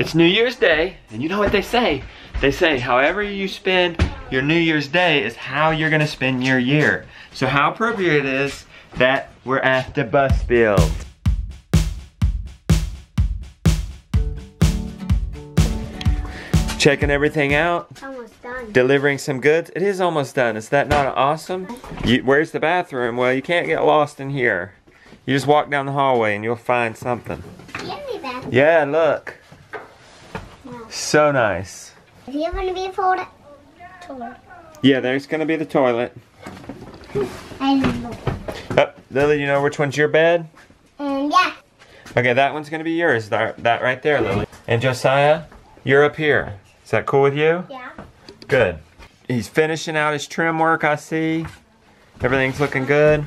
It's New Year's Day, and you know what they say? They say, however you spend your New Year's Day is how you're gonna spend your year. So how appropriate it is that we're at the bus build. Checking everything out. Almost done. Delivering some goods. It is almost done. Is that not awesome? Where's the bathroom? Well, you can't get lost in here. You just walk down the hallway and you'll find something. Yeah, look. No. So nice. Is here going to be a toilet? Yeah, there's going to be the toilet. I don't know. Oh, Lily, you know which one's your bed? Yeah. Okay, that one's going to be yours. That right there, Lily. And Josiah, you're up here. Is that cool with you? Yeah. Good. He's finishing out his trim work, I see. Everything's looking good.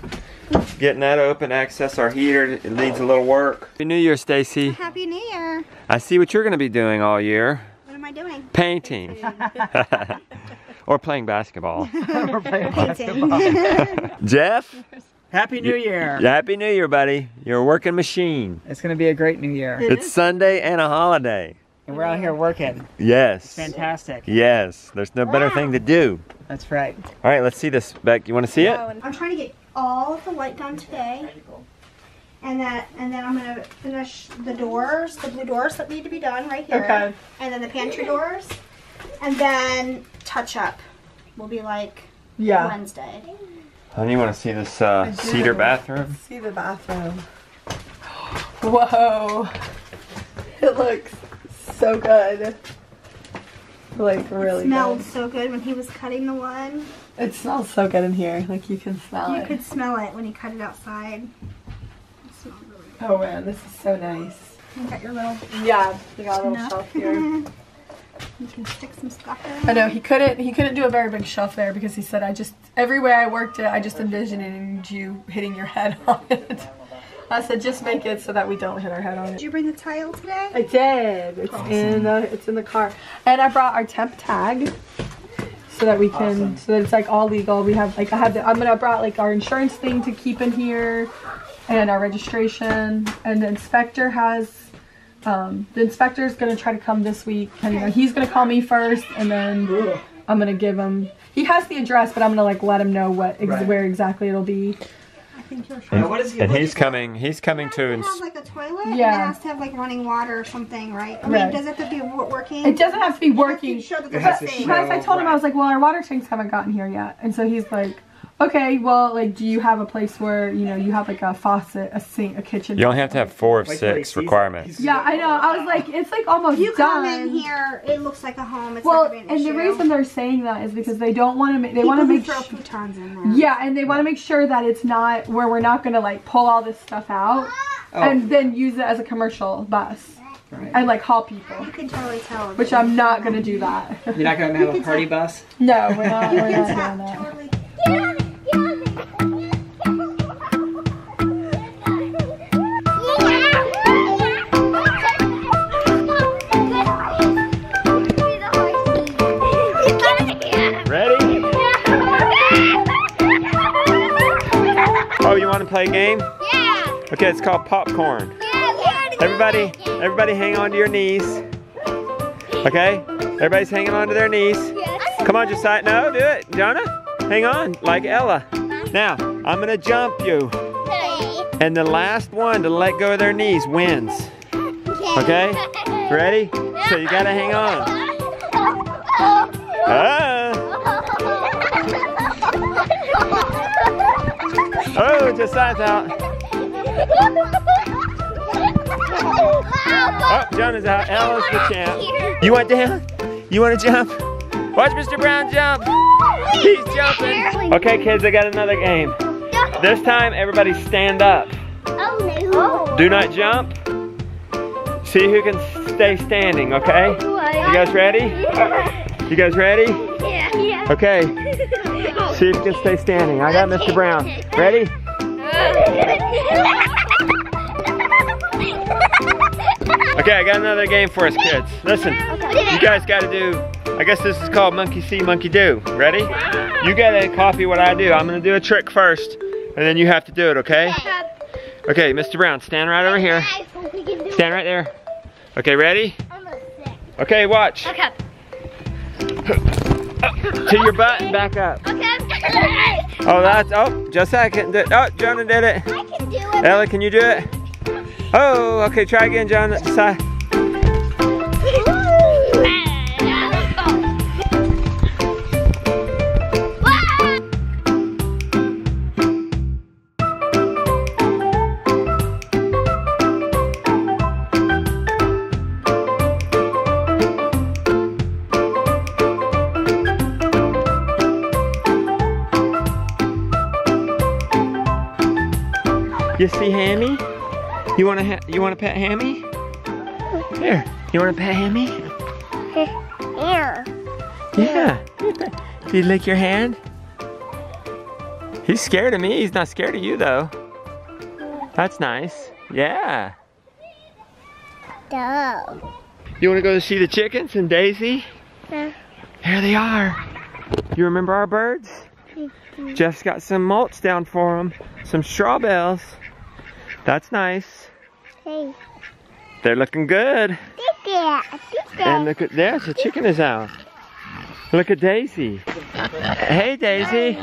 Getting that open, access our heater. It needs a little work. Happy New Year, Stacy. Happy New Year. I see what you're going to be doing all year. What am I doing? Painting. Or playing basketball. Or playing basketball. Jeff? Happy New Year. Happy New Year, buddy. You're a working machine. It's going to be a great New Year. It's Sunday and a holiday. And we're out here working. Yes. It's fantastic. Yes. There's no better thing to do. That's right. All right, let's see this. Beck, you want to see it? I'm trying to get all of the light done today. And then I'm going to finish the doors, the blue doors that need to be done right here. Okay. And then the pantry doors. And then touch up will be like Wednesday. Honey, you want to see this cedar bathroom? See the bathroom. Whoa. It looks so good. Like really Smelled good. so good when he was cutting the one. It smells so good in here. Like you can smell You it. could smell it when he cut it outside. It smelled really good. Oh man, this is so nice. You got your little Yeah, we got a little snuff. shelf here. You can stick some stuff in. I know he couldn't do a very big shelf there because he said everywhere I worked it I just envisioned you hitting your head on it. I said just make it so that we don't hit our head on it. Did you bring the tile today? I did. It's in the car. And I brought our temp tag so that we can so that it's like all legal. We have like I brought like our insurance thing to keep in here and our registration, and the inspector has the inspector's gonna try to come this week. And, you know, he's gonna call me first, and then I'm gonna give him. He has the address, but I'm gonna like let him know where exactly it'll be. I think you're And he's coming. He's coming to. It has like a toilet. And Yeah. it has to have like running water or something, right? I mean, Right. does it have to be working? It doesn't have to be working. Show that It there's has a to thing. show- Because I told him, I was like, well, our water tanks haven't gotten here yet. And so he's like, okay, well, like, do you have a place where, you know, you have like a faucet, a sink, a kitchen? You only have to have 4 of Wait till he 6 sees it. requirements. Yeah, I know. I was like, it's like almost If you done. come in here, it looks like a home. It's Well, not gonna be an and the issue. reason they're saying that is because they don't want to make, they People want to who make throw sure. futons in there. Yeah, and they want to make sure that it's not where we're not going to like pull all this stuff out and then use it as a commercial bus and like haul people. You can totally tell. Which I'm not going to do that. You're not going to have a party bus? No, we're not. You We're can not tell. doing that. Totally. Ready? Oh, you want to play a game? Yeah. Okay, it's called popcorn. Everybody hang on to your knees. Okay? Everybody's hanging on to their knees. Come on, Josiah. No, do it. Jonah, hang on, like Ella. Now, I'm going to jump you. And the last one to let go of their knees wins. Okay? Ready? So you got to hang on. Oh, Josiah's out. Oh, Jonah's out. Ella's the champ. You want down? You want to jump? Watch Mr. Brown jump. He's jumping. Okay, kids, I got another game. This time, everybody stand up. Oh no. Do not jump. See who can stay standing, okay? You guys ready? You guys ready? Yeah. Okay. See if you can stay standing. I got Mr. Brown. Ready? Okay, I got another game for us, kids. Listen, you guys got to do, I guess this is called monkey see, monkey do. Ready? You got to copy what I do. I'm going to do a trick first, and then you have to do it, okay? Okay, Mr. Brown, stand right over here. Stand right there. Okay, ready? Okay, watch. Okay. To your butt and back up. Okay. Oh, Josiah couldn't do it. Oh, Jonah did it. I can do it. Ella, can you do it? Oh, okay, try again, Jonah. You see Hammy? You wanna pet Hammy? Here, you wanna pet Hammy? Here. Yeah. Did he lick your hand? He's scared of me. He's not scared of you though. That's nice. Yeah. Duh. You wanna go to see the chickens and Daisy? Yeah. Here they are. You remember our birds? Jeff's got some mulch down for them. Some straw bales. That's nice. Hey. They're looking good. And look at, there's the chicken is out. Look at Daisy. Hey Daisy.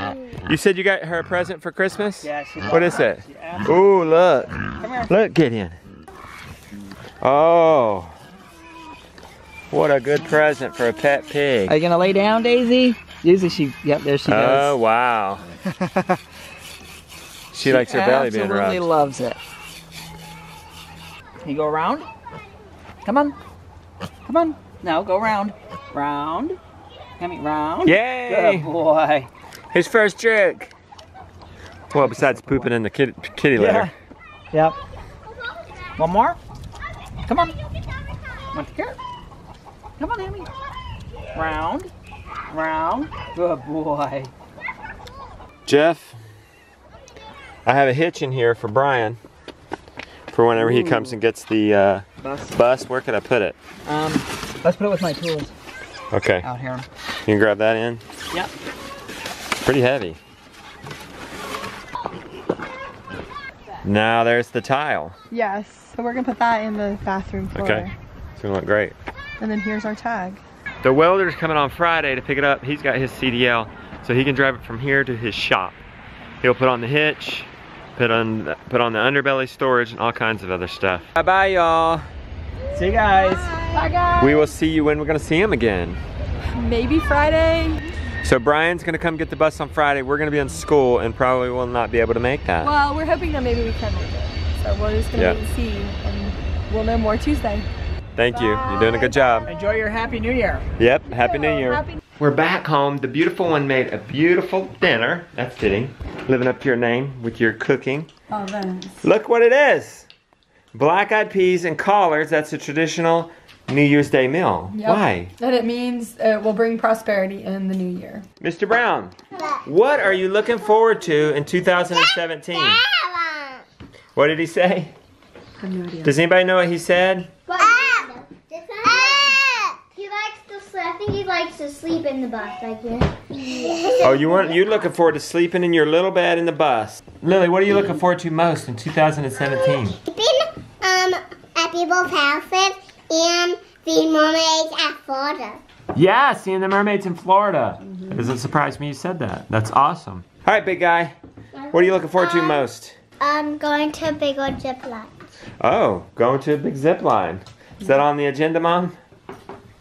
You said you got her a present for Christmas? Yeah, she What is it? Yeah. Ooh, look. Come here. Look, Gideon. Oh. What a good present for a pet pig. Are you gonna lay down, Daisy? Usually yep, there she goes. Oh, wow. She likes her belly being rubbed. Absolutely loves it. You go around? Come on. Come on. No, go round. Round. Coming round. Yay! Good boy. His first trick. Well, besides pooping in the kitty litter. Yep. One more. Come on. Want to care? Come on, Amy. Round. Round. Good boy. Jeff, I have a hitch in here for Brian. For whenever he comes and gets the bus. Where could I put it? Let's put it with my tools Okay. out here. You can grab that in. Yep. Pretty heavy. Now there's the tile. Yes, so we're gonna put that in the bathroom floor. Okay. It's gonna look great. And then here's our tag. The welder's coming on Friday to pick it up. He's got his CDL, so he can drive it from here to his shop. He'll put on the hitch, put on the underbelly storage, and all kinds of other stuff. Bye-bye, y'all. See you guys. Bye guys. We will see you when we're gonna see him again. Maybe Friday. So Brian's gonna come get the bus on Friday. We're gonna be in school and probably will not be able to make that. Well, we're hoping that maybe we can make it. So we're just gonna wait and see, and we'll know more Tuesday. Thank you. You're doing a good job. Enjoy your Happy New Year. Yep. Happy New Year. Happy We're back home. The beautiful one made a beautiful dinner. That's fitting. Living up to your name with your cooking. Oh, thanks. Look what it is. Black-eyed peas and collards. That's a traditional New Year's Day meal. Yep. Why? And it means it will bring prosperity in the new year. Mr. Brown, what are you looking forward to in 2017? What did he say? I have no idea. Does anybody know what he said? I think he likes to sleep in the bus like this. Oh, you're looking forward to sleeping in your little bed in the bus. Lily, what are you looking forward to most in 2017? Sleeping at people's houses and the mermaids at Florida. Yeah, seeing the mermaids in Florida. It doesn't surprise me you said that. That's awesome. All right, big guy. What are you looking forward to most? Going to a big old zip line. Oh, going to a big zip line. Is that on the agenda, Mom?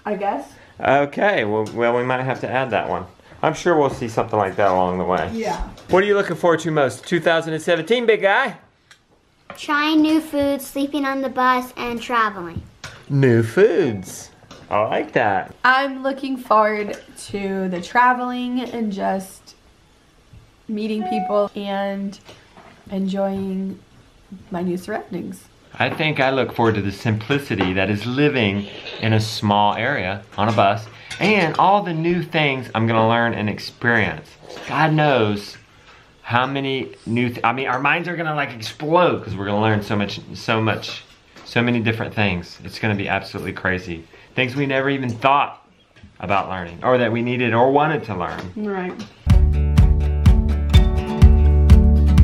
I guess. Okay, well, we might have to add that one. I'm sure we'll see something like that along the way. Yeah. What are you looking forward to most? 2017, big guy? Trying new foods, sleeping on the bus, and traveling. New foods. I like that. I'm looking forward to the traveling and just meeting people and enjoying my new surroundings. I think I look forward to the simplicity that is living in a small area on a bus and all the new things I'm gonna learn and experience. God knows how many new, I mean, our minds are gonna like explode because we're gonna learn so many different things. It's gonna be absolutely crazy. Things we never even thought about learning or that we needed or wanted to learn. Right.